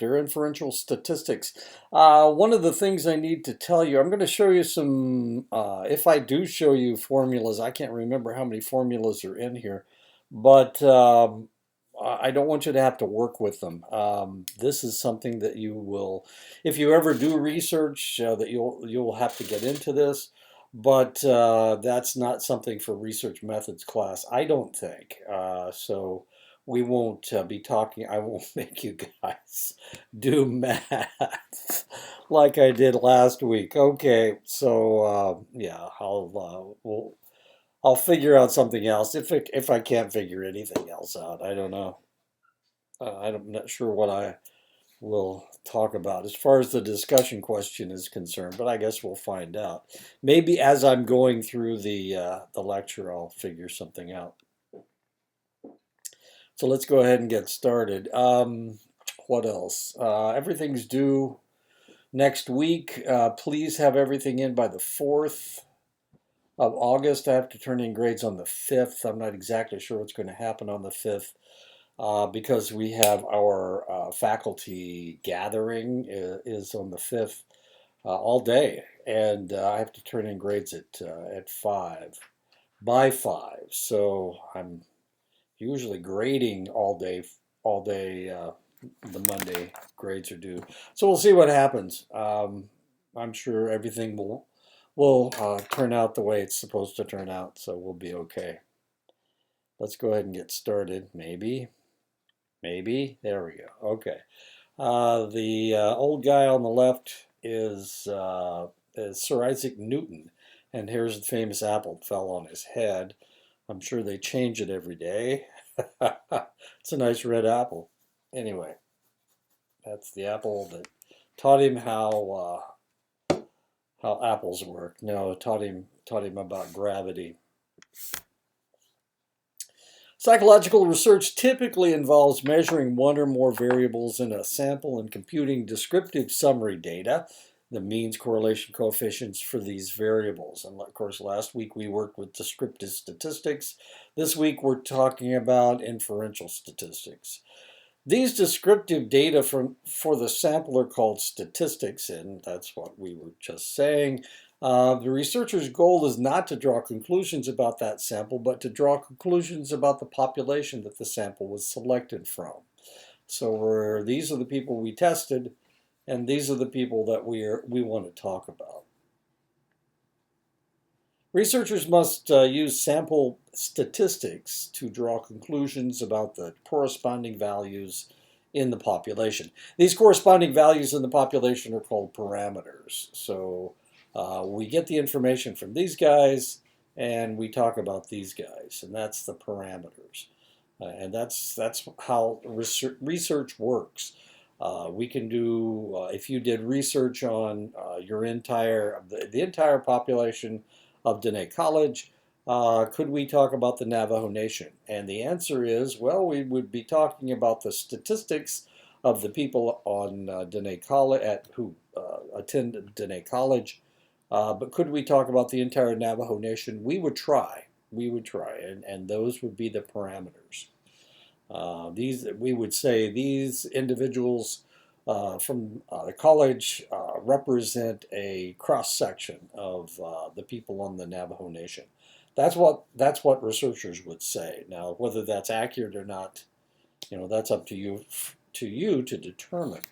chapter, Inferential Statistics. One of the things I need to tell you, I'm going to show you some, if I do show you formulas, I can't remember how many formulas are in here, but I don't want you to have to work with them. This is something that you will, if you ever do research, that you'll have to get into this. But that's not something for research methods class, I don't think. So we won't be talking, I won't make you guys do math like I did last week. Okay, so yeah, I'll figure out something else if I can't figure anything else out. I don't know. I'm not sure what I will talk about as far as the discussion question is concerned, but I guess we'll find out. Maybe as I'm going through the lecture, I'll figure something out. So let's go ahead and get started. What else? Everything's due next week. Please have everything in by the 4th of August. I have to turn in grades on the 5th. I'm not exactly sure what's going to happen on the 5th because we have our faculty gathering is on the 5th all day. And I have to turn in grades at 5, by 5. So I'm usually grading all day. The Monday grades are due, so we'll see what happens. I'm sure everything will turn out the way it's supposed to turn out, so we'll be okay. Let's go ahead and get started. Maybe there we go. Okay. The old guy on the left is Sir Isaac Newton, and here's the famous apple that fell on his head. I'm sure they change it every day. It's a nice red apple. Anyway, that's the apple that taught him how apples work. No, taught him about gravity. Psychological research typically involves measuring one or more variables in a sample and computing descriptive summary data, the means correlation coefficients for these variables. And of course, last week we worked with descriptive statistics. This week we're talking about inferential statistics. These descriptive data for the sample are called statistics, and that's what we were just saying. The researcher's goal is not to draw conclusions about that sample, but to draw conclusions about the population that the sample was selected from. So these are the people we tested, and these are the people that we want to talk about. Researchers must use sample statistics to draw conclusions about the corresponding values in the population. These corresponding values in the population are called parameters. So we get the information from these guys, and we talk about these guys, and that's the parameters. And that's how research works. We can do, if you did research on the entire population of Diné College, could we talk about the Navajo Nation? And the answer is, well, we would be talking about the statistics of the people on Diné College who attend Diné College. But could we talk about the entire Navajo Nation? We would try. And those would be the parameters. We would say these individuals from the college represent a cross section of the people on the Navajo Nation. That's what researchers would say. Now, whether that's accurate or not, that's up to you to determine.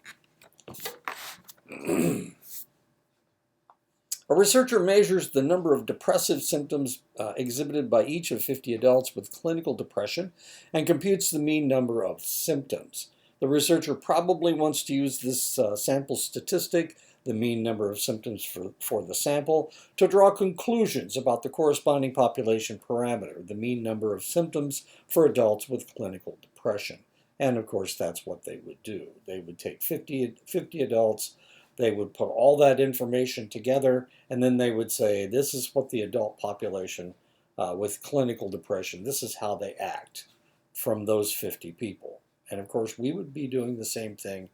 A researcher measures the number of depressive symptoms exhibited by each of 50 adults with clinical depression and computes the mean number of symptoms. The researcher probably wants to use this sample statistic, the mean number of symptoms for the sample, to draw conclusions about the corresponding population parameter, the mean number of symptoms for adults with clinical depression. And of course, that's what they would do. They would take 50 adults, they would put all that information together, and then they would say, this is what the adult population with clinical depression, this is how they act from those 50 people. And of course, we would be doing the same thing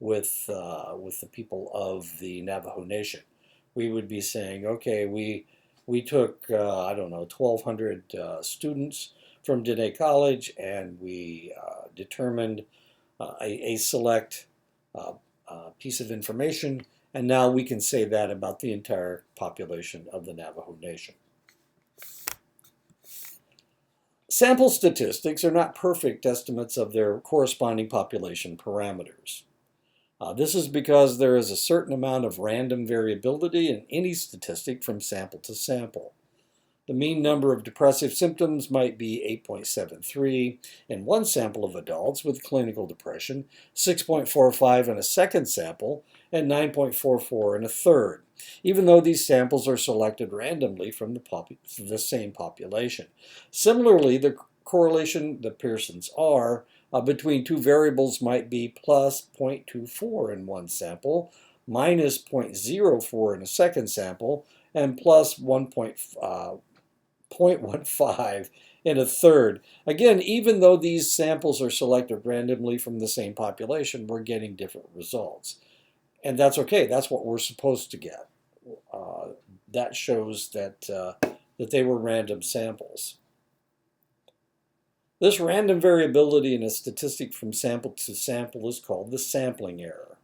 with the people of the Navajo Nation. We would be saying, okay, we took, I don't know, 1,200 students from Diné College, and we determined a select piece of information, and now we can say that about the entire population of the Navajo Nation. Sample statistics are not perfect estimates of their corresponding population parameters. This is because there is a certain amount of random variability in any statistic from sample to sample. The mean number of depressive symptoms might be 8.73 in one sample of adults with clinical depression, 6.45 in a second sample, and 9.44 in a third, even though these samples are selected randomly from the same population. Similarly, the correlation, the Pearson's R, between two variables might be plus 0.24 in one sample, minus 0.04 in a second sample, and plus 0.15 in a third. Again, even though these samples are selected randomly from the same population, we're getting different results. And that's okay. That's what we're supposed to get. That shows that, that they were random samples. This random variability in a statistic from sample to sample is called the sampling error.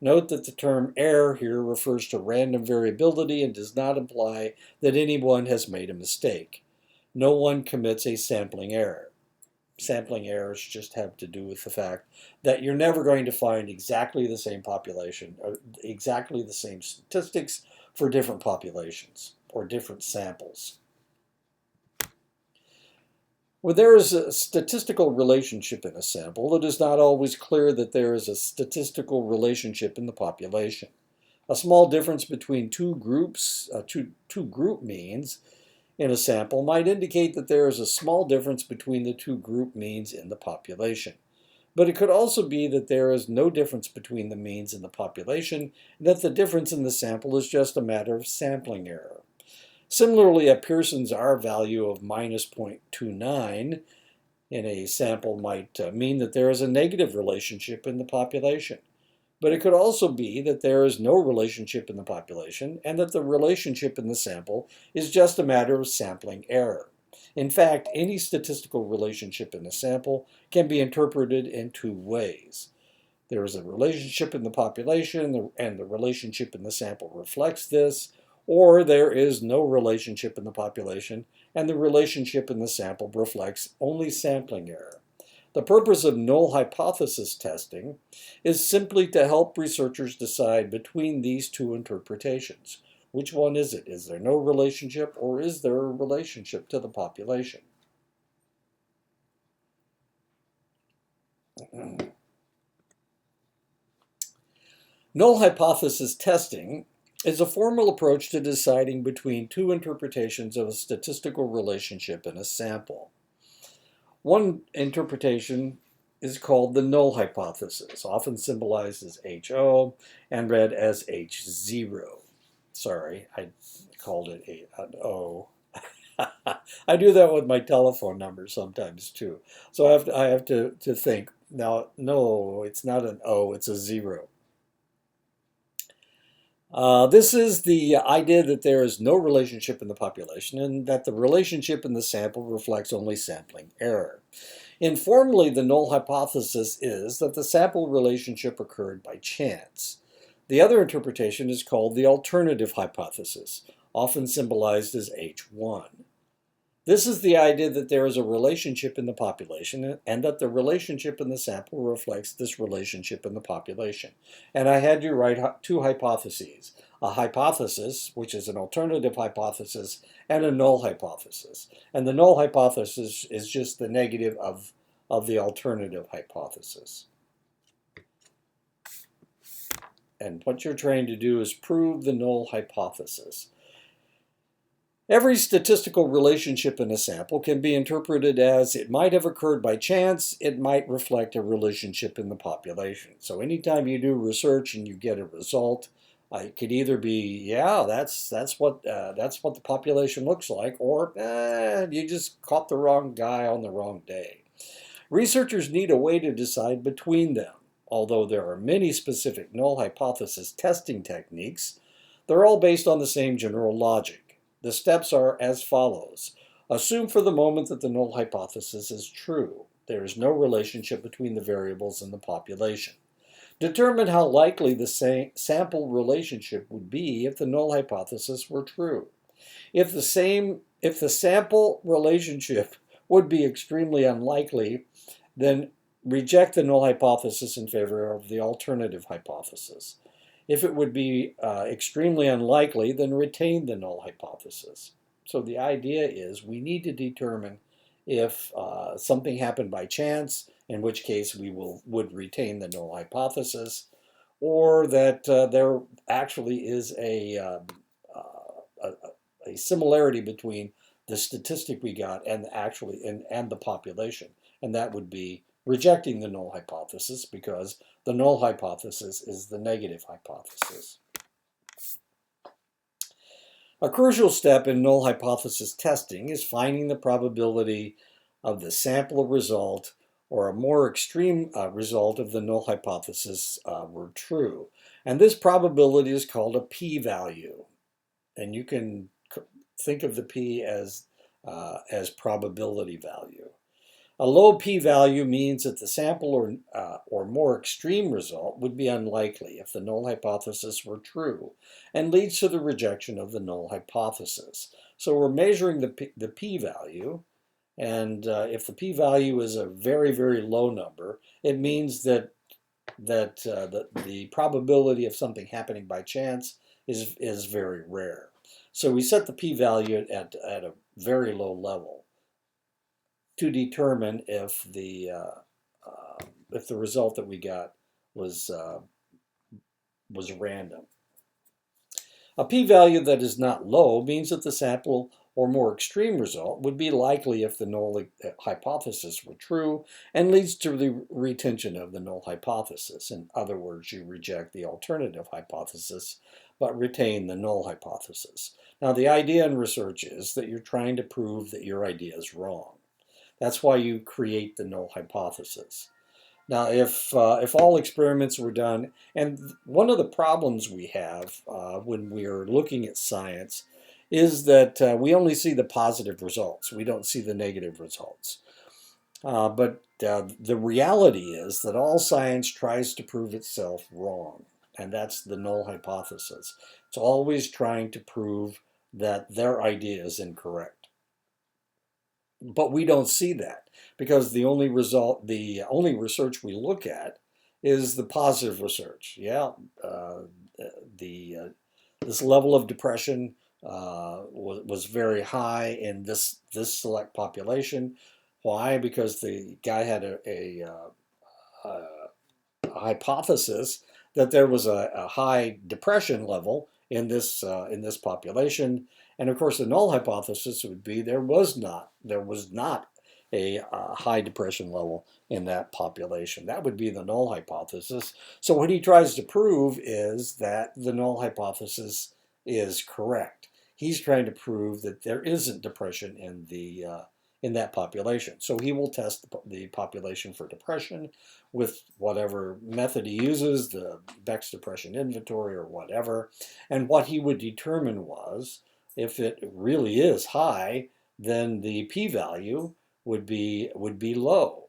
Note that the term error here refers to random variability and does not imply that anyone has made a mistake. No one commits a sampling error. Sampling errors just have to do with the fact that you're never going to find exactly the same population, or exactly the same statistics for different populations or different samples. When there is a statistical relationship in a sample, it is not always clear that there is a statistical relationship in the population. A small difference between two group means in a sample might indicate that there is a small difference between the two group means in the population. But it could also be that there is no difference between the means in the population, and that the difference in the sample is just a matter of sampling error. Similarly, a Pearson's R value of minus 0.29 in a sample might mean that there is a negative relationship in the population. But it could also be that there is no relationship in the population and that the relationship in the sample is just a matter of sampling error. In fact, any statistical relationship in a sample can be interpreted in two ways. There is a relationship in the population and the relationship in the sample reflects this, or there is no relationship in the population and the relationship in the sample reflects only sampling error. The purpose of null hypothesis testing is simply to help researchers decide between these two interpretations. Which one is it? Is there no relationship, or is there a relationship to the population? Null hypothesis testing is a formal approach to deciding between two interpretations of a statistical relationship in a sample. One interpretation is called the null hypothesis, often symbolized as HO and read as H0. Sorry, I called it an O. I do that with my telephone number sometimes too. So I have to think, now, no, it's not an O, it's a 0. This is the idea that there is no relationship in the population and that the relationship in the sample reflects only sampling error. Informally, the null hypothesis is that the sample relationship occurred by chance. The other interpretation is called the alternative hypothesis, often symbolized as H1. This is the idea that there is a relationship in the population and that the relationship in the sample reflects this relationship in the population. And I had you write two hypotheses, a hypothesis, which is an alternative hypothesis, and a null hypothesis. And the null hypothesis is just the negative of the alternative hypothesis. And what you're trying to do is prove the null hypothesis. Every statistical relationship in a sample can be interpreted as it might have occurred by chance, it might reflect a relationship in the population. So anytime you do research and you get a result, it could either be, yeah, that's what the population looks like, or you just caught the wrong guy on the wrong day. Researchers need a way to decide between them. Although there are many specific null hypothesis testing techniques, they're all based on the same general logic. The steps are as follows. Assume for the moment that the null hypothesis is true. There is no relationship between the variables in the population. Determine how likely the sample relationship would be if the null hypothesis were true. If the sample relationship would be extremely unlikely, then reject the null hypothesis in favor of the alternative hypothesis. If it would be extremely unlikely, then retain the null hypothesis. So the idea is we need to determine if something happened by chance, in which case we would retain the null hypothesis, or that there actually is a similarity between the statistic we got and the population, and that would be rejecting the null hypothesis, because the null hypothesis is the negative hypothesis. A crucial step in null hypothesis testing is finding the probability of the sample result or a more extreme result of the null hypothesis were true. And this probability is called a p-value. And you can think of the p as probability value. A low p-value means that the sample or more extreme result would be unlikely if the null hypothesis were true, and leads to the rejection of the null hypothesis. So we're measuring the p-value, and if the p-value is a very, very low number, it means that the probability of something happening by chance is very rare. So we set the p-value at a very low level to determine if the result that we got was random. A p-value that is not low means that the sample or more extreme result would be likely if the null hypothesis were true, and leads to the retention of the null hypothesis. In other words, you reject the alternative hypothesis, but retain the null hypothesis. Now, the idea in research is that you're trying to prove that your idea is wrong. That's why you create the null hypothesis. Now, if all experiments were done, and one of the problems we have when we're looking at science is that we only see the positive results. We don't see the negative results. But the reality is that all science tries to prove itself wrong, and that's the null hypothesis. It's always trying to prove that their idea is incorrect. But we don't see that, because the only research we look at is the positive research. Yeah, this level of depression was very high in this select population. Why? Because the guy had a hypothesis that there was a high depression level in this population, and of course the null hypothesis would be there was not a high depression level in that population. That would be the null hypothesis. So what he tries to prove is that the null hypothesis is correct. He's trying to prove that there isn't depression in that population. So he will test the population for depression with whatever method he uses, the Beck's depression inventory or whatever. And what he would determine was, if it really is high, then the p-value would be low.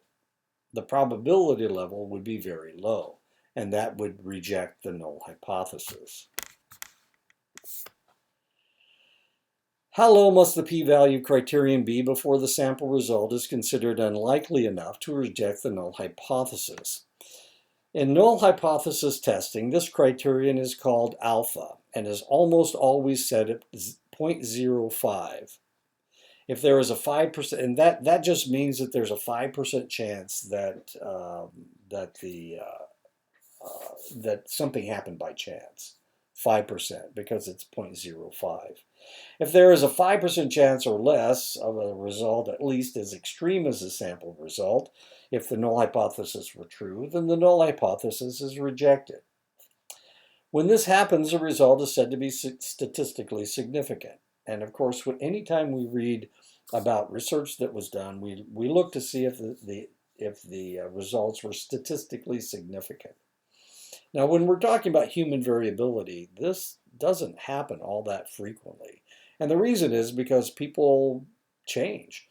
The probability level would be very low, and that would reject the null hypothesis. How low must the p-value criterion be before the sample result is considered unlikely enough to reject the null hypothesis? In null hypothesis testing, this criterion is called alpha and is almost always set at 0.05. If there is a 5%, and that just means that there's a 5% chance that that something happened by chance. 5%, because it's 0.05. If there is a 5% chance or less of a result at least as extreme as the sample result, if the null hypothesis were true, then the null hypothesis is rejected. When this happens, the result is said to be statistically significant. And of course, anytime we read about research that was done, we look to see if the results were statistically significant. Now, when we're talking about human variability, this doesn't happen all that frequently. And the reason is because people change.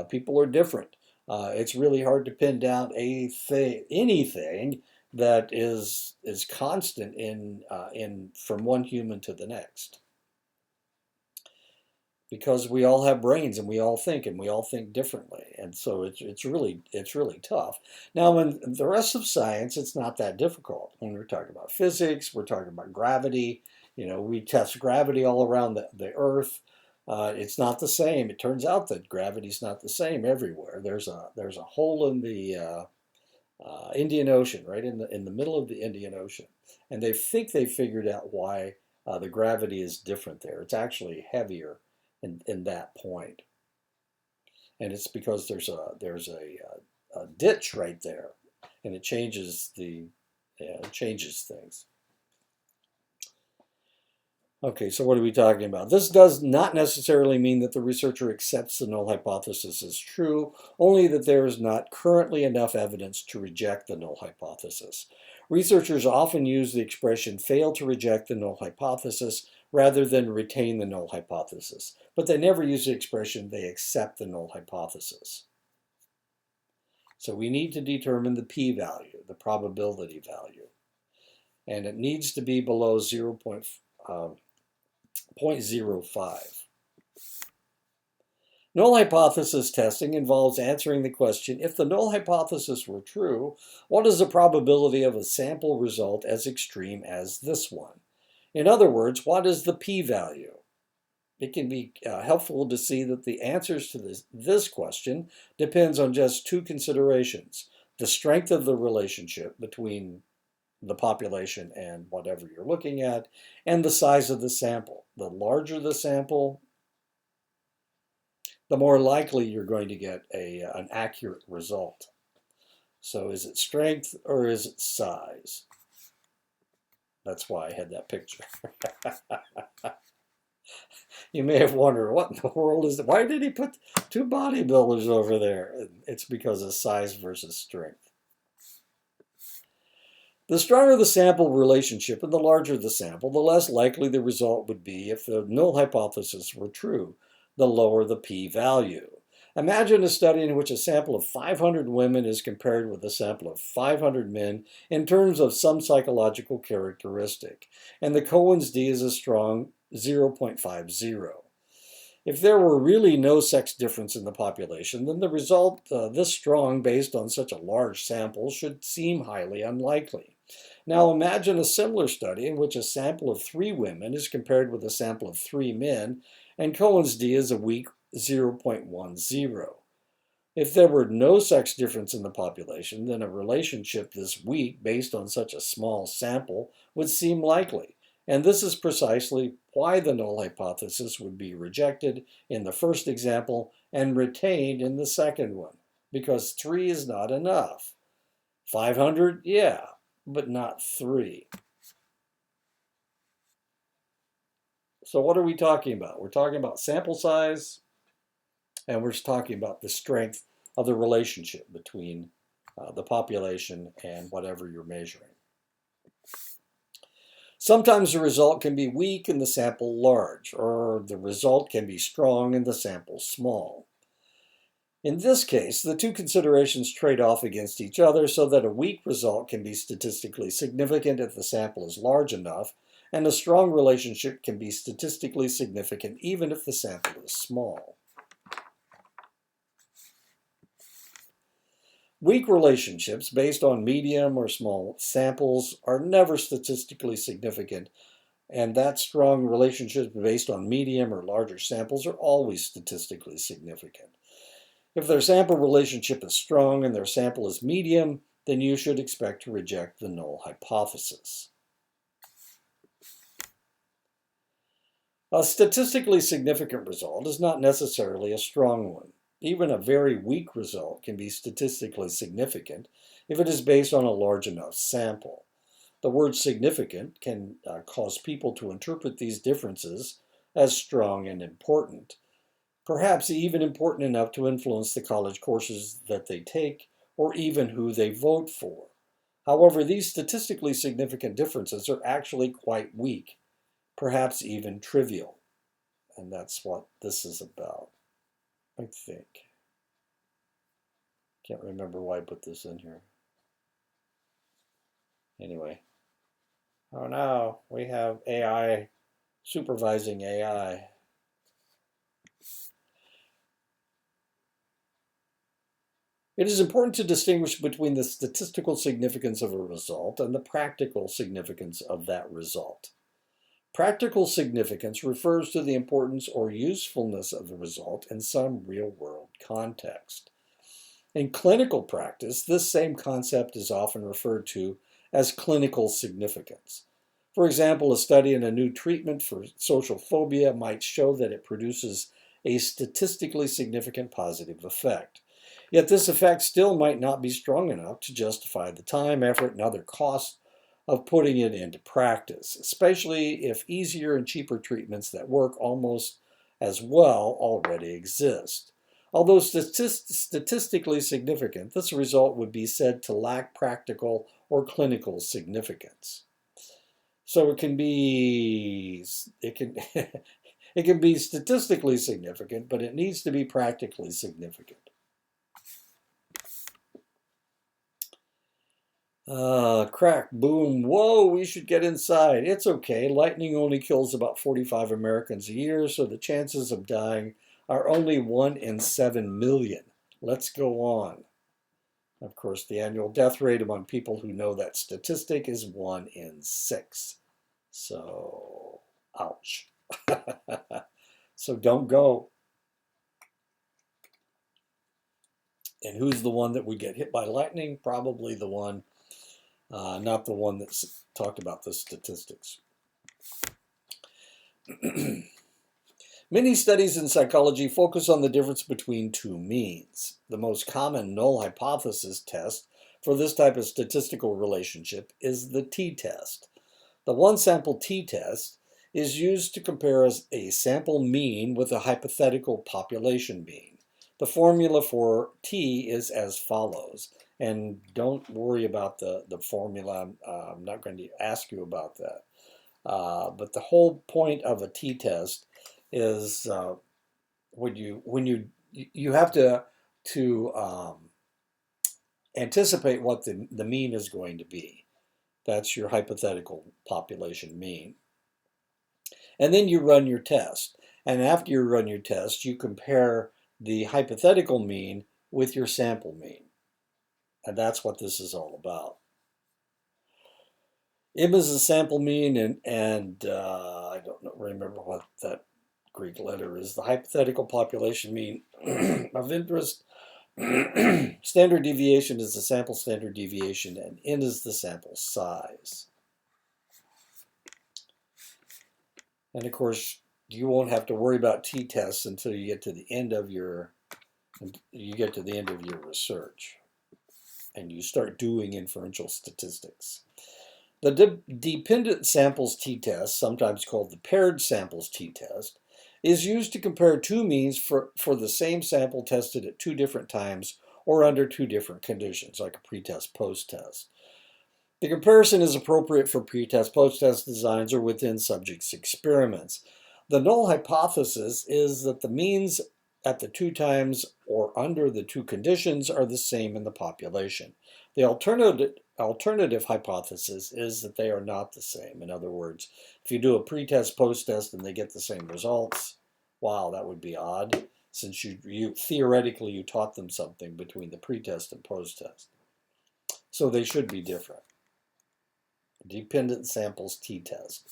People are different. It's really hard to pin down anything that is constant in from one human to the next, because we all have brains and we all think differently, and so it's really tough. Now, in the rest of science, it's not that difficult. When we're talking about physics, we're talking about gravity. We test gravity all around the Earth. It's not the same. It turns out that gravity's not the same everywhere. There's a hole in the Indian Ocean, right in the middle of the Indian Ocean, and they think they figured out why the gravity is different there. It's actually heavier in that point, and it's because there's a ditch right there, and it changes things. Okay, so what are we talking about? This does not necessarily mean that the researcher accepts the null hypothesis as true, only that there is not currently enough evidence to reject the null hypothesis. Researchers often use the expression fail to reject the null hypothesis rather than retain the null hypothesis, but they never use the expression they accept the null hypothesis. So we need to determine the p-value, the probability value, and it needs to be below 0.05. Null hypothesis testing involves answering the question, if the null hypothesis were true, what is the probability of a sample result as extreme as this one? In other words, what is the p-value? It can be helpful to see that the answers to this question depends on just two considerations: the strength of the relationship between the population and whatever you're looking at, and the size of the sample. The larger the sample, the more likely you're going to get an accurate result. So is it strength or is it size? That's why I had that picture. You may have wondered, what in the world is it? Why did he put two bodybuilders over there? It's because of size versus strength. The stronger the sample relationship and the larger the sample, the less likely the result would be if the null hypothesis were true, the lower the p-value. Imagine a study in which a sample of 500 women is compared with a sample of 500 men in terms of some psychological characteristic, and the Cohen's d is a strong 0.50. If there were really no sex difference in the population, then the result this strong based on such a large sample should seem highly unlikely. Now imagine a similar study in which a sample of 3 women is compared with a sample of 3 men, and Cohen's d is a weak 0.10. If there were no sex difference in the population, then a relationship this weak based on such a small sample would seem likely. And this is precisely why the null hypothesis would be rejected in the first example and retained in the second one, because 3 is not enough. 500, yeah, but not 3. So what are we talking about? We're talking about sample size, and we're talking about the strength of the relationship between the population and whatever you're measuring. Sometimes the result can be weak and the sample large, or the result can be strong and the sample small. In this case, the two considerations trade off against each other so that a weak result can be statistically significant if the sample is large enough, and a strong relationship can be statistically significant even if the sample is small. Weak relationships based on medium or small samples are never statistically significant, and that strong relationships based on medium or larger samples are always statistically significant. If their sample relationship is strong and their sample is medium, then you should expect to reject the null hypothesis. A statistically significant result is not necessarily a strong one. Even a very weak result can be statistically significant if it is based on a large enough sample. The word significant can cause people to interpret these differences as strong and important, perhaps even important enough to influence the college courses that they take or even who they vote for. However, these statistically significant differences are actually quite weak, perhaps even trivial. And that's what this is about, I think. Can't remember why I put this in here. Anyway, oh no, we have AI supervising AI. It is important to distinguish between the statistical significance of a result and the practical significance of that result. Practical significance refers to the importance or usefulness of the result in some real-world context. In clinical practice, this same concept is often referred to as clinical significance. For example, a study in a new treatment for social phobia might show that it produces a statistically significant positive effect. Yet this effect still might not be strong enough to justify the time, effort, and other costs of putting it into practice, especially if easier and cheaper treatments that work almost as well already exist. Although statistically significant, this result would be said to lack practical or clinical significance. So it can be it can be statistically significant, but it needs to be practically significant. Crack, boom, whoa, we should get inside. It's okay. Lightning only kills about 45 Americans a year, so the chances of dying are only 1 in 7 million. Let's go on. Of course, the annual death rate among people who know that statistic is 1 in 6. So, ouch. So don't go. And who's the one that would get hit by lightning? Probably the one, not the one that's talked about the statistics. Many studies in psychology focus on the difference between two means. The most common null hypothesis test for this type of statistical relationship is the t-test. The one-sample t-test is used to compare a sample mean with a hypothetical population mean. The formula for t is as follows. And don't worry about the formula. I'm not going to ask you about that. But the whole point of a t-test is when you have to anticipate what the mean is going to be. That's your hypothetical population mean. And then you run your test. And after you run your test, you compare the hypothetical mean with your sample mean. And that's what this is all about. M is a sample mean, and I don't remember what that Greek letter is. The hypothetical population mean of interest. Standard deviation is the sample standard deviation, and N is the sample size. And of course, you won't have to worry about t-tests until you get to the end of your research, and you start doing inferential statistics. The dependent samples t-test, sometimes called the paired samples t-test, is used to compare two means for the same sample tested at two different times or under two different conditions, like a pretest post-test. The comparison is appropriate for pretest post-test designs or within subjects' experiments. The null hypothesis is that the means at the two times or under the two conditions are the same in the population. The alternative hypothesis is that they are not the same. In other words, if you do a pretest post-test and they get the same results, wow, that would be odd, since you theoretically you taught them something between the pretest and post-test. So they should be different. Dependent samples t-test.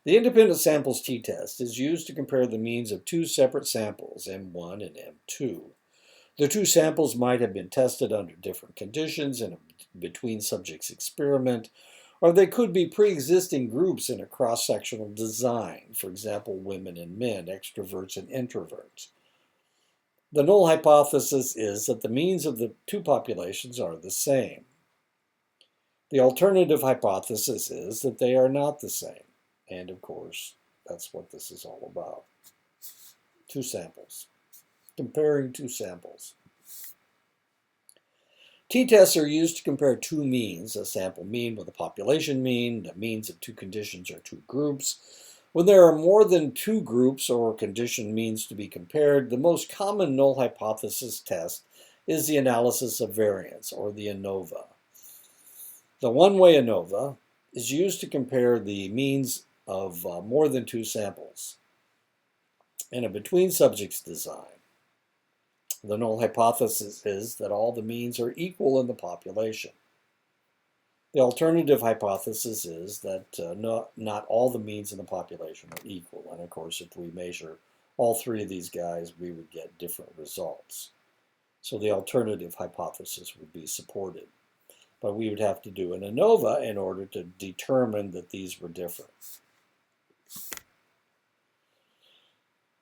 The independent samples t-test is used to compare the means of two separate samples, M1 and M2. The two samples might have been tested under different conditions in a between subjects experiment, or they could be pre-existing groups in a cross-sectional design, for example, women and men, extroverts and introverts. The null hypothesis is that the means of the two populations are the same. The alternative hypothesis is that they are not the same. And of course, that's what this is all about. Two samples. Comparing two samples. T-tests are used to compare two means, a sample mean with a population mean. The means of two conditions are two groups. When there are more than two groups or condition means to be compared, the most common null hypothesis test is the analysis of variance, or the ANOVA. The one-way ANOVA is used to compare the means of more than two samples in a between subjects design. The null hypothesis is that all the means are equal in the population. The alternative hypothesis is that not all the means in the population are equal. And of course, if we measure all three of these guys, we would get different results. So the alternative hypothesis would be supported. But we would have to do an ANOVA in order to determine that these were different.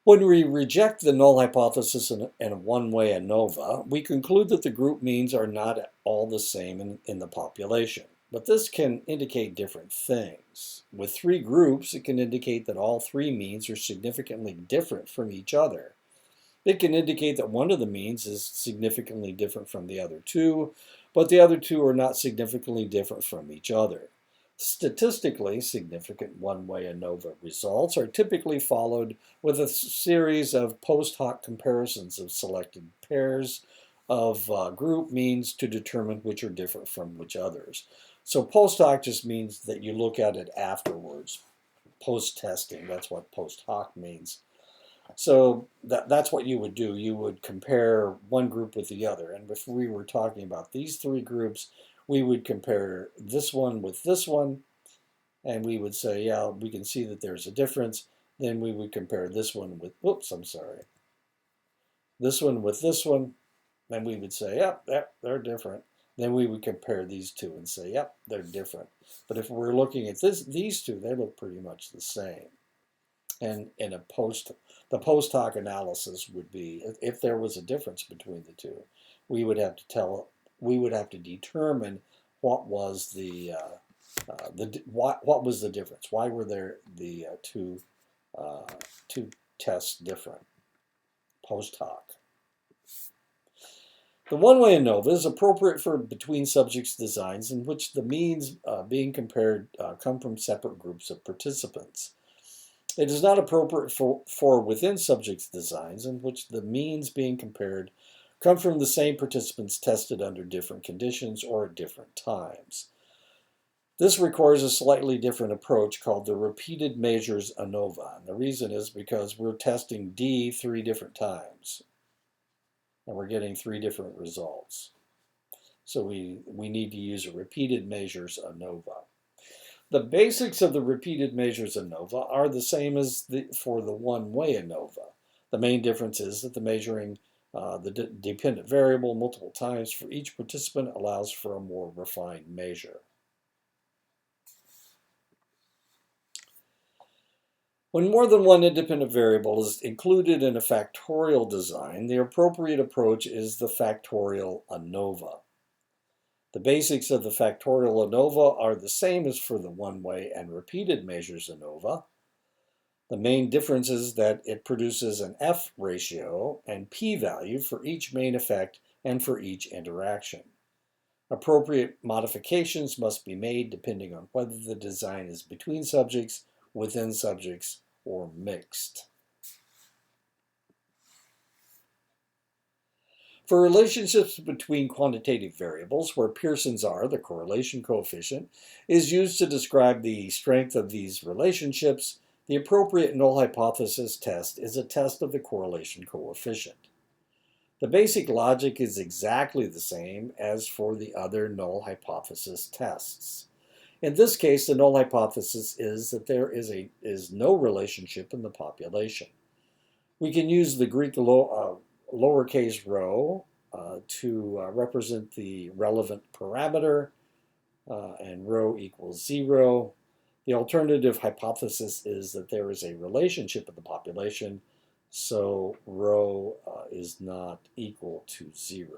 When we reject the null hypothesis in a one-way ANOVA, we conclude that the group means are not all the same in the population. But this can indicate different things. With three groups, it can indicate that all three means are significantly different from each other. It can indicate that one of the means is significantly different from the other two, but the other two are not significantly different from each other. Statistically significant one-way ANOVA results are typically followed with a series of post hoc comparisons of selected pairs of group means to determine which are different from which others. So post hoc just means that you look at it afterwards, post-testing. That's what post hoc means. So that's what you would do. You would compare one group with the other. And if we were talking about these three groups, we would compare this one with this one, and we would say, yeah, we can see that there's a difference. Then we would compare this one with, whoops, I'm sorry, this one with this one, and we would say, yep, they're different. Then we would compare these two and say, yep, they're different. But if we're looking at these two, they look pretty much the same. And in the post hoc analysis would be, if there was a difference between the two, we would have to determine what was what was the difference. Why were there the two tests different? Post hoc. The one-way ANOVA is appropriate for between subjects designs in which the means being compared come from separate groups of participants. It is not appropriate for within subjects designs in which the means being compared come from the same participants tested under different conditions or at different times. This requires a slightly different approach called the repeated measures ANOVA. And the reason is because we're testing D 3 different times, and we're getting 3 different results. So we need to use a repeated measures ANOVA. The basics of the repeated measures ANOVA are the same as for the one-way ANOVA. The main difference is that the measuring the dependent variable multiple times for each participant allows for a more refined measure. When more than one independent variable is included in a factorial design, the appropriate approach is the factorial ANOVA. The basics of the factorial ANOVA are the same as for the one-way and repeated measures ANOVA. The main difference is that it produces an F ratio and p-value for each main effect and for each interaction. Appropriate modifications must be made depending on whether the design is between subjects, within subjects, or mixed. For relationships between quantitative variables, where Pearson's R, the correlation coefficient, is used to describe the strength of these relationships, the appropriate null hypothesis test is a test of the correlation coefficient. The basic logic is exactly the same as for the other null hypothesis tests. In this case, the null hypothesis is that there is no relationship in the population. We can use the Greek lowercase rho to represent the relevant parameter, and rho equals 0. The alternative hypothesis is that there is a relationship in the population, so rho is not equal to 0.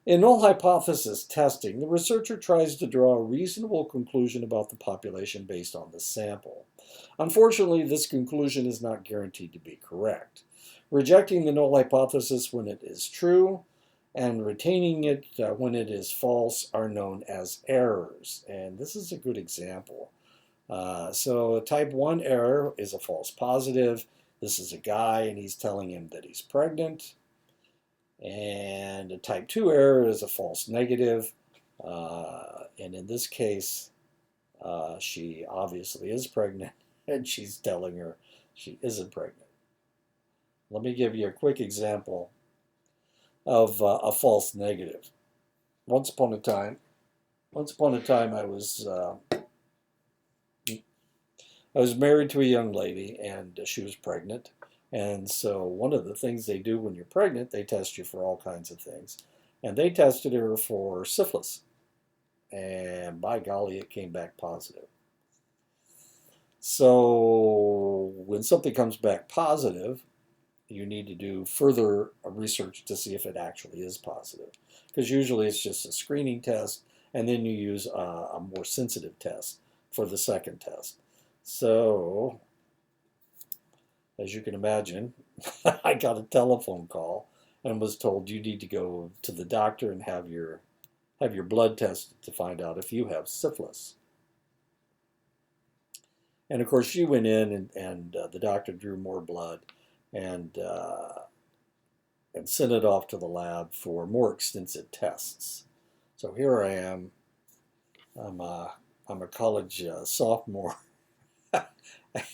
In null hypothesis testing, the researcher tries to draw a reasonable conclusion about the population based on the sample. Unfortunately, this conclusion is not guaranteed to be correct. Rejecting the null hypothesis when it is true and retaining it when it is false are known as errors. And this is a good example. So type 1 error is a false positive. This is a guy and he's telling him that he's pregnant. And a type 2 error is a false negative. And in this case, she obviously is pregnant, and she's telling her she isn't pregnant. Let me give you a quick example of a false negative. Once upon a time, I was married to a young lady, and she was pregnant. And so one of the things they do when you're pregnant, they test you for all kinds of things. And they tested her for syphilis. And by golly, it came back positive. So when something comes back positive, you need to do further research to see if it actually is positive. Because usually it's just a screening test, and then you use a more sensitive test for the second test. So, as you can imagine, I got a telephone call and was told you need to go to the doctor and have your blood tested to find out if you have syphilis. And of course, she went in, and the doctor drew more blood and sent it off to the lab for more extensive tests. So here I am. I'm a college sophomore,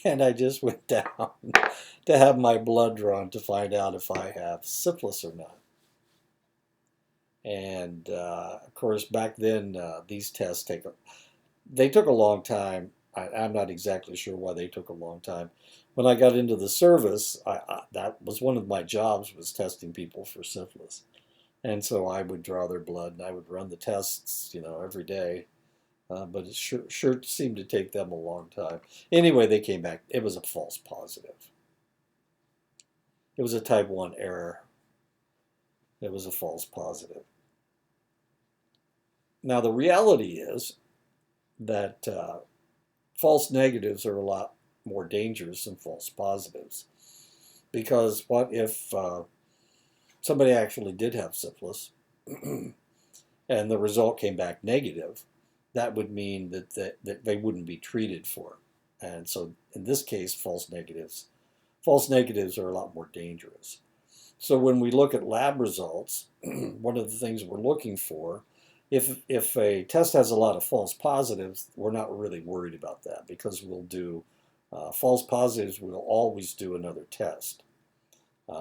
and I just went down to have my blood drawn to find out if I have syphilis or not. And of course, back then these tests took a long time. I'm not exactly sure why they took a long time. When I got into the service, that was one of my jobs, was testing people for syphilis. And so I would draw their blood and I would run the tests, every day. But it sure seemed to take them a long time. Anyway, they came back. It was a false positive. It was a type 1 error. It was a false positive. Now, the reality is that false negatives are a lot more dangerous than false positives. Because what if somebody actually did have syphilis and the result came back negative? That would mean that they wouldn't be treated for it. And so in this case, false negatives are a lot more dangerous. So when we look at lab results, one of the things we're looking for, if a test has a lot of false positives, we're not really worried about that, because we'll do false positives, we'll always do another test,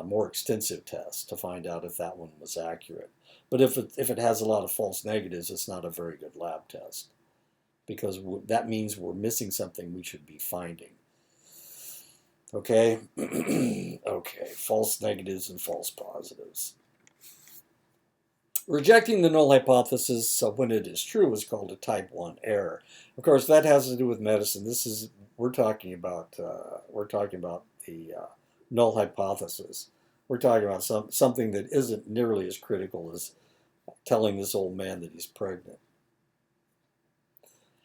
more extensive test, to find out if that one was accurate. But if it has a lot of false negatives, it's not a very good lab test, because that means we're missing something we should be finding. Okay? Okay, false negatives and false positives. Rejecting the null hypothesis when it is true is called a type 1 error. Of course, that has to do with medicine. We're talking about the null hypothesis. We're talking about something that isn't nearly as critical as telling this old man that he's pregnant.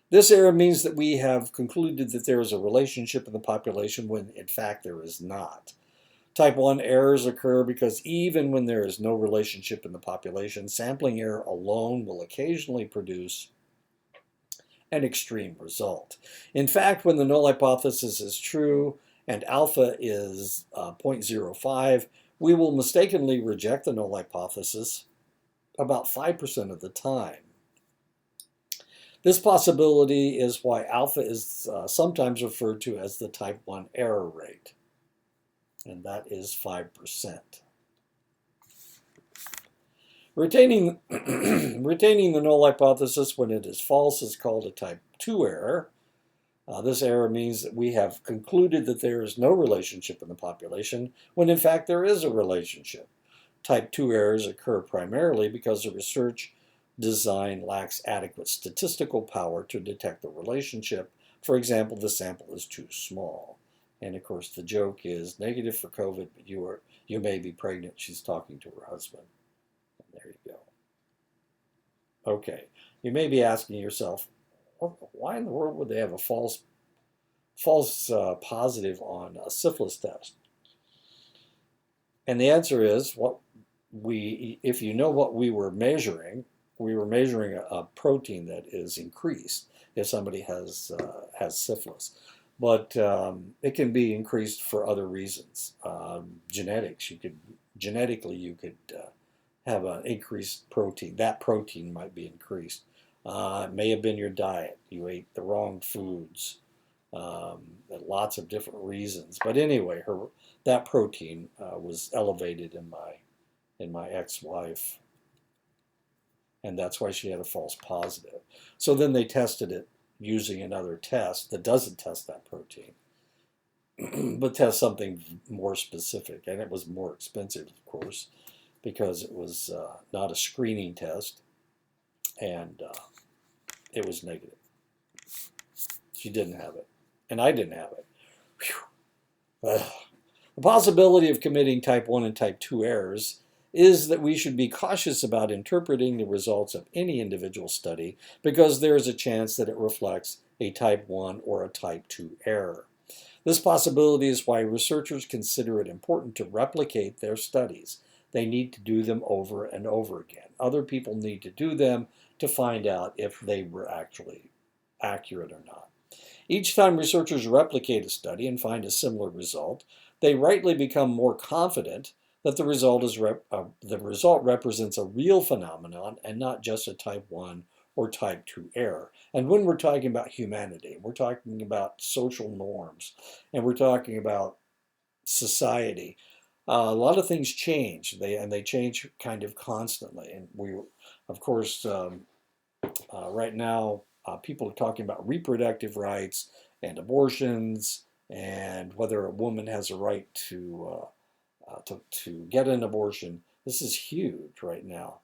This error means that we have concluded that there is a relationship in the population when in fact there is not. Type 1 errors occur because even when there is no relationship in the population, sampling error alone will occasionally produce an extreme result. In fact, when the null hypothesis is true and alpha is 0.05, we will mistakenly reject the null hypothesis about 5% of the time. This possibility is why alpha is sometimes referred to as the type 1 error rate, and that is 5%. Retaining the null hypothesis when it is false is called a type 2 error. This error means that we have concluded that there is no relationship in the population when in fact there is a relationship. Type 2 errors occur primarily because the research design lacks adequate statistical power to detect the relationship. For example, the sample is too small. And of course, the joke is negative for COVID, but you may be pregnant. She's talking to her husband. And there you go. Okay, you may be asking yourself, why in the world would they have a false positive on a syphilis test? And the answer is, if you know what we were measuring a protein that is increased if somebody has syphilis. But it can be increased for other reasons. Genetically, you could have an increased protein. That protein might be increased. It may have been your diet. You ate the wrong foods. Lots of different reasons. But anyway, that protein was elevated in my ex-wife, and that's why she had a false positive. So then they tested it using another test that doesn't test that protein, but tests something more specific, and it was more expensive, of course, because it was not a screening test, and it was negative. She didn't have it, and I didn't have it. The possibility of committing type 1 and type 2 errors is that we should be cautious about interpreting the results of any individual study because there is a chance that it reflects a type 1 or a type 2 error. This possibility is why researchers consider it important to replicate their studies. They need to do them over and over again. Other people need to do them to find out if they were actually accurate or not. Each time researchers replicate a study and find a similar result, they rightly become more confident that the result represents a real phenomenon and not just a type 1 or type 2 error. And when we're talking about humanity, we're talking about social norms, and we're talking about society, a lot of things change, and they change kind of constantly. And we, of course, right now, people are talking about reproductive rights and abortions and whether a woman has a right to get an abortion. This is huge right now.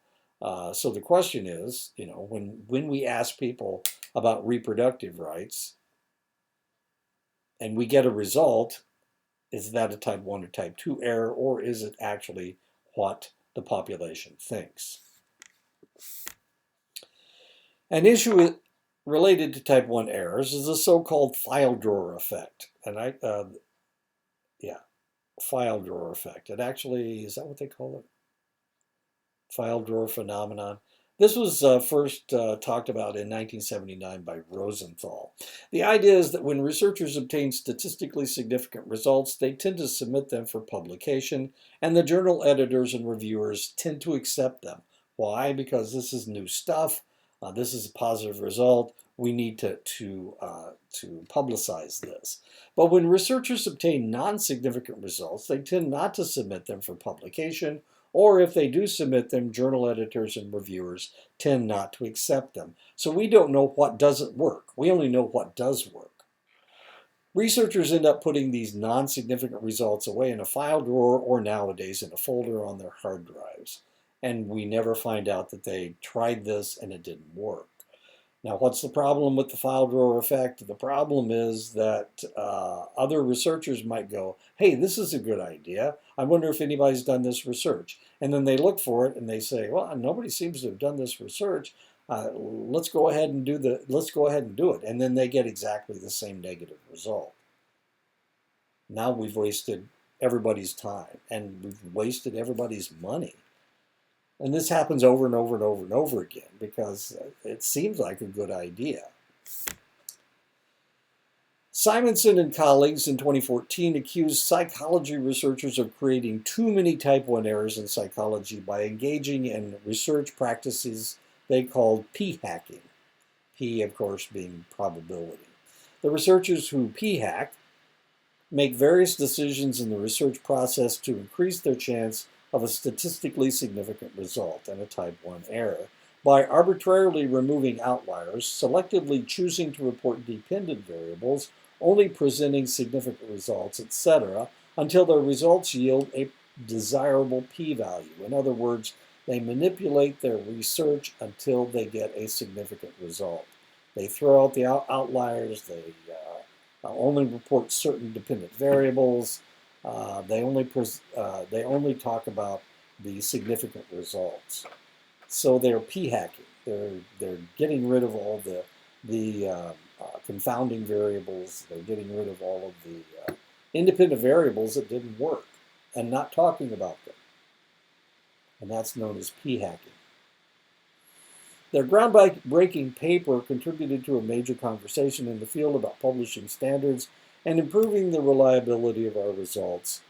So the question is, when we ask people about reproductive rights and we get a result, is that a type 1 or type 2 error, or is it actually what the population thinks? An issue related to type 1 errors is the so-called file drawer effect. And file drawer effect. It actually, is that what they call it? File drawer phenomenon. This was first talked about in 1979 by Rosenthal. The idea is that when researchers obtain statistically significant results, they tend to submit them for publication, and the journal editors and reviewers tend to accept them. Why? Because this is new stuff. This is a positive result. We need to publicize this. But when researchers obtain non-significant results, they tend not to submit them for publication, or if they do submit them, journal editors and reviewers tend not to accept them. So we don't know what doesn't work. We only know what does work. Researchers end up putting these non-significant results away in a file drawer or nowadays in a folder on their hard drives. And we never find out that they tried this and it didn't work. Now, what's the problem with the file drawer effect? The problem is that other researchers might go, hey, this is a good idea. I wonder if anybody's done this research. And then they look for it and they say, well, nobody seems to have done this research. Let's go ahead and do it. And then they get exactly the same negative result. Now we've wasted everybody's time and we've wasted everybody's money. And this happens over and over and over and over again because it seems like a good idea. Simonson and colleagues in 2014 accused psychology researchers of creating too many type 1 errors in psychology by engaging in research practices they called p-hacking. P, of course, being probability. The researchers who p-hack make various decisions in the research process to increase their chance of a statistically significant result and a type 1 error by arbitrarily removing outliers, selectively choosing to report dependent variables, only presenting significant results, etc., until their results yield a desirable p-value. In other words, they manipulate their research until they get a significant result. They throw out the outliers, they only report certain dependent variables, they only talk about the significant results. So they're p-hacking. They're getting rid of all the confounding variables. They're getting rid of all of the independent variables that didn't work and not talking about them. And that's known as p-hacking. Their groundbreaking paper contributed to a major conversation in the field about publishing standards and improving the reliability of our results.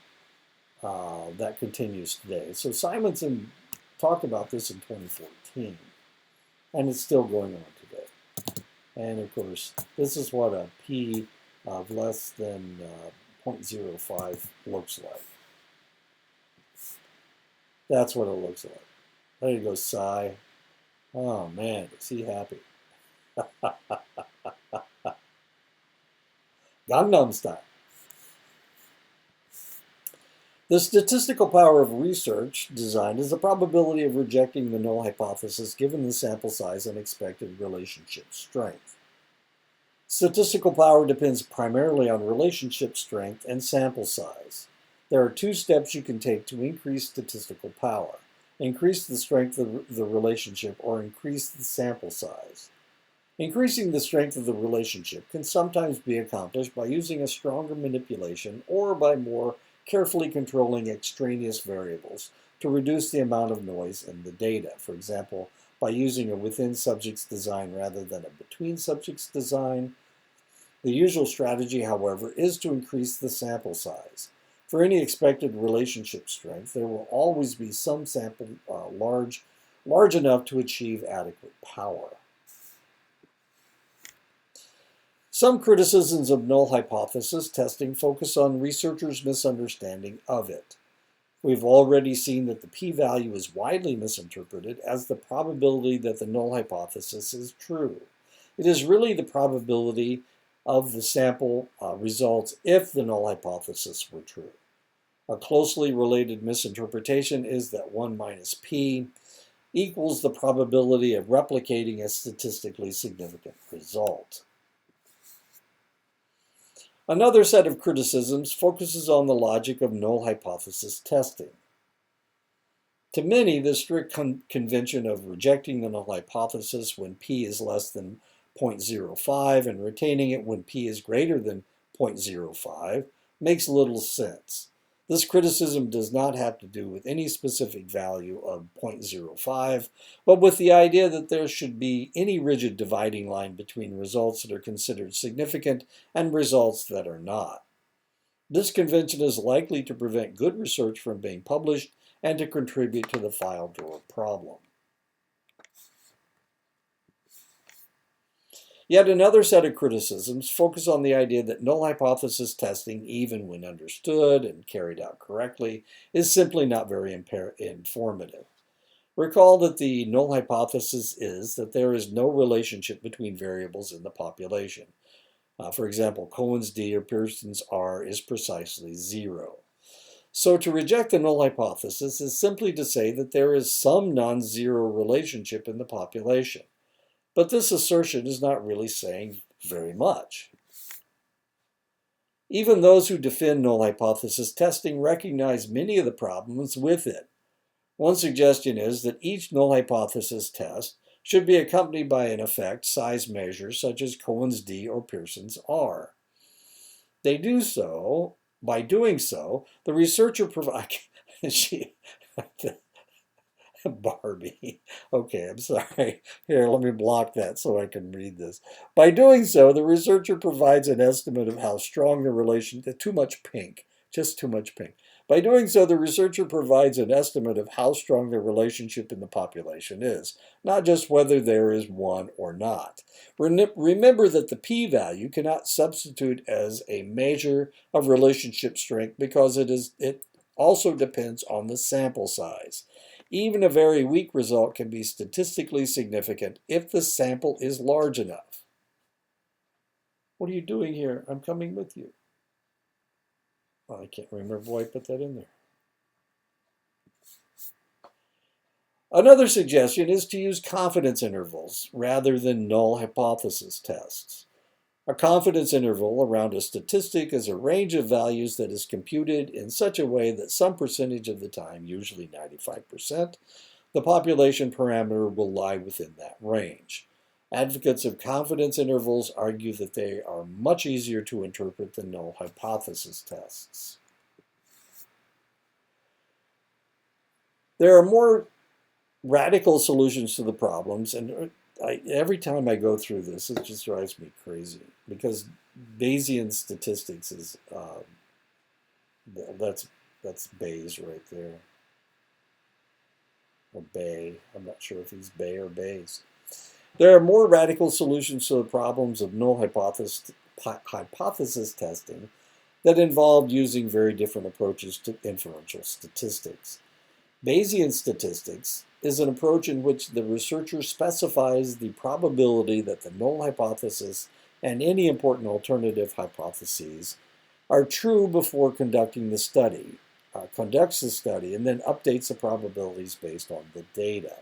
That continues today. So Simonson talked about this in 2014, and it's still going on today. And of course, this is what a p of less than 0.05 looks like. That's what it looks like. There you go, Psy. Oh man, is he happy? Gangnam Style. The statistical power of research design is the probability of rejecting the null hypothesis given the sample size and expected relationship strength. Statistical power depends primarily on relationship strength and sample size. There are two steps you can take to increase statistical power: increase the strength of the relationship or increase the sample size. Increasing the strength of the relationship can sometimes be accomplished by using a stronger manipulation or by more carefully controlling extraneous variables to reduce the amount of noise in the data. For example, by using a within subjects design rather than a between subjects design. The usual strategy, however, is to increase the sample size. For any expected relationship strength, there will always be some sample large enough to achieve adequate power. Some criticisms of null hypothesis testing focus on researchers' misunderstanding of it. We've already seen that the p-value is widely misinterpreted as the probability that the null hypothesis is true. It is really the probability of the sample results if the null hypothesis were true. A closely related misinterpretation is that 1 minus p equals the probability of replicating a statistically significant result. Another set of criticisms focuses on the logic of null hypothesis testing. To many, the strict convention of rejecting the null hypothesis when p is less than 0.05 and retaining it when p is greater than 0.05 makes little sense. This criticism does not have to do with any specific value of 0.05, but with the idea that there should be any rigid dividing line between results that are considered significant and results that are not. This convention is likely to prevent good research from being published and to contribute to the file drawer problem. Yet another set of criticisms focus on the idea that null hypothesis testing, even when understood and carried out correctly, is simply not very informative. Recall that the null hypothesis is that there is no relationship between variables in the population. For example, Cohen's d or Pearson's r is precisely 0. So to reject the null hypothesis is simply to say that there is some non-zero relationship in the population. But this assertion is not really saying very much. Even those who defend null hypothesis testing recognize many of the problems with it. One suggestion is that each null hypothesis test should be accompanied by an effect size measure such as Cohen's d or Pearson's r. They do so. By doing so, the researcher provides Barbie. Okay, I'm sorry. Here, let me block that so I can read this. By doing so, the researcher provides an estimate of how strong the relation, too much pink, just too much pink. By doing so, the researcher provides an estimate of how strong the relationship in the population is, not just whether there is one or not. Remember that the p-value cannot substitute as a measure of relationship strength because it also depends on the sample size. Even a very weak result can be statistically significant if the sample is large enough. What are you doing here? I'm coming with you. Oh, I can't remember why I put that in there. Another suggestion is to use confidence intervals rather than null hypothesis tests. A confidence interval around a statistic is a range of values that is computed in such a way that some percentage of the time, usually 95%, the population parameter will lie within that range. Advocates of confidence intervals argue that they are much easier to interpret than null hypothesis tests. There are more radical solutions to the problems, and every time I go through this, it just drives me crazy because Bayesian statistics is that's Bayes right there. or Bay. I'm not sure if he's Bay or Bays. There are more radical solutions to the problems of null hypothesis testing that involved using very different approaches to inferential statistics. Bayesian statistics is an approach in which the researcher specifies the probability that the null hypothesis and any important alternative hypotheses are true before conducting the study, conducts the study, and then updates the probabilities based on the data.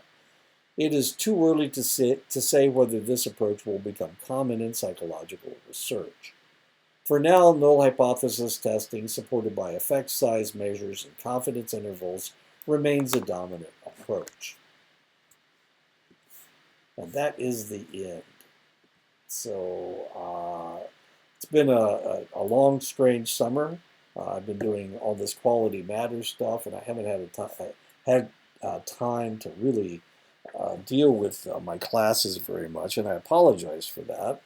It is too early to say whether this approach will become common in psychological research. For now, null hypothesis testing, supported by effect size measures and confidence intervals, remains a dominant approach. And that is the end. So it's been a long, strange summer. I've been doing all this quality matters stuff, and I haven't had time to really deal with my classes very much, and I apologize for that.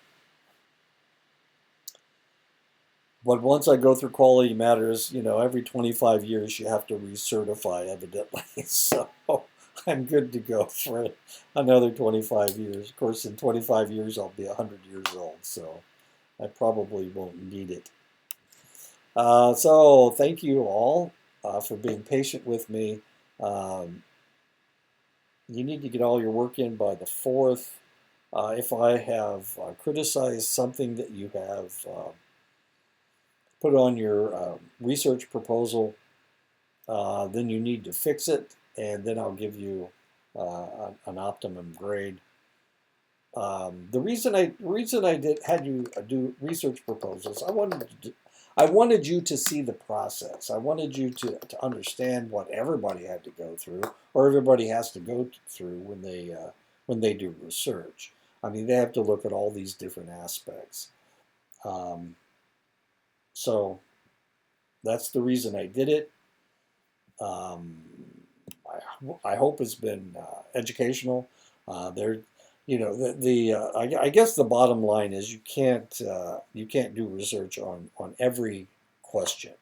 But once I go through quality matters, every 25 years you have to recertify, evidently. So I'm good to go for another 25 years. Of course, in 25 years, I'll be 100 years old, so I probably won't need it. So thank you all for being patient with me. You need to get all your work in by the 4th. If I have criticized something that you have put on your research proposal, then you need to fix it, and then I'll give you an optimum grade. The reason I had you do research proposals, I wanted you to see the process. I wanted you to understand what everybody had to go through, or everybody has to go through when they do research. I mean, they have to look at all these different aspects. So that's the reason I did it. I hope it's been educational. I guess the bottom line is you can't do research on every question.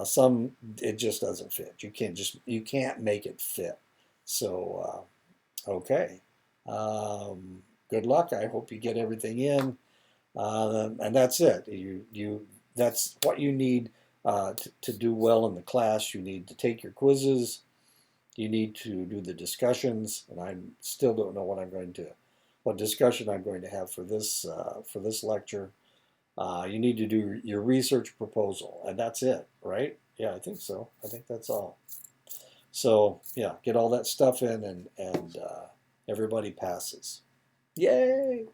Some it just doesn't fit. You can't make it fit. So okay. Good luck. I hope you get everything in. And that's it. That's what you need to do well in the class. You need to take your quizzes. You need to do the discussions, and I still don't know what discussion I'm going to have for this lecture. You need to do your research proposal, and that's it, right? Yeah, I think so. I think that's all. So yeah, get all that stuff in, and everybody passes. Yay!